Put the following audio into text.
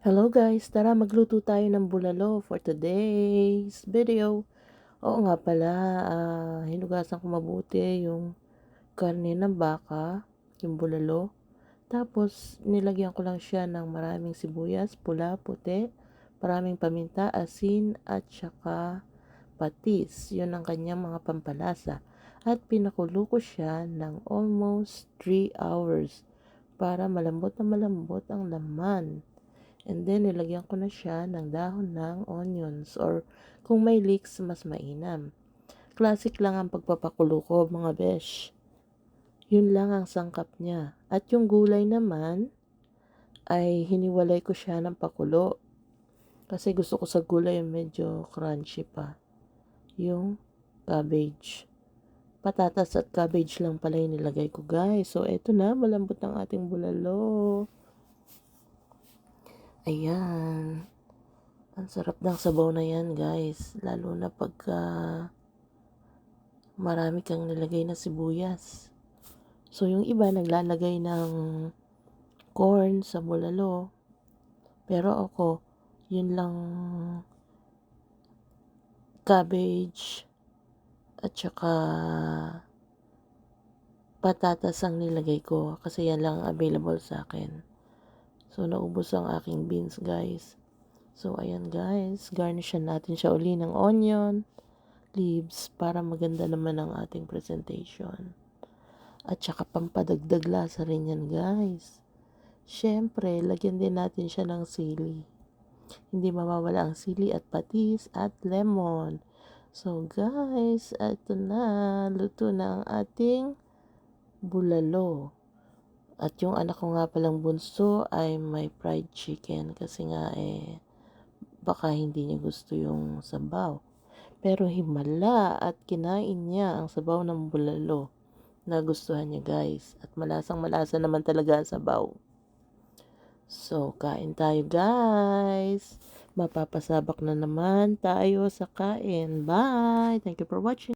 Hello guys, tara magluto tayo ng bulalo for today's video. Oo nga pala, hinugasan ko mabuti yung karne ng baka, yung bulalo. Tapos nilagyan ko lang siya ng maraming sibuyas, pula, puti, maraming paminta, asin at saka patis. Yun ang kanyang mga pampalasa. At pinakulo ko siya ng almost 3 hours para malambot na malambot ang laman. And then, nilagyan ko na siya ng dahon ng onions or kung may leeks, mas mainam. Classic lang ang pagpapakulo ko, mga besh. Yun lang ang sangkap niya. At yung gulay naman, ay hiniwalay ko siya ng pakulo. Kasi gusto ko sa gulay yung medyo crunchy pa. Yung cabbage. Patatas at cabbage lang pala yung nilagay ko, guys. So, eto na, malambot ang ating bulalo. Ayan. Ang sarap ng sabaw na yan, guys. Lalo na pagka marami kang nilagay na sibuyas. So, yung iba naglalagay ng corn sa bulalo. Pero ako, yun lang cabbage at saka patatas ang nilagay ko. Kasi yan lang available sa akin. So, naubos ang aking beans, guys. So, ayan guys. Garnishan natin siya uli ng onion leaves para maganda naman ang ating presentation. At saka pampadagdag lasa rin yan, guys. Syempre, lagyan din natin siya ng sili. Hindi mawawala ang sili at patis at lemon. So, guys, ito na. Luto na ang ating bulalo. At yung anak ko nga palang bunso ay may fried chicken kasi nga baka hindi niya gusto yung sabaw. Pero himala at kinain niya ang sabaw ng bulalo. Nagustuhan niya, guys. At malasang malasa naman talaga ang sabaw. So, kain tayo, guys. Mapapasabak na naman tayo sa kain. Bye! Thank you for watching.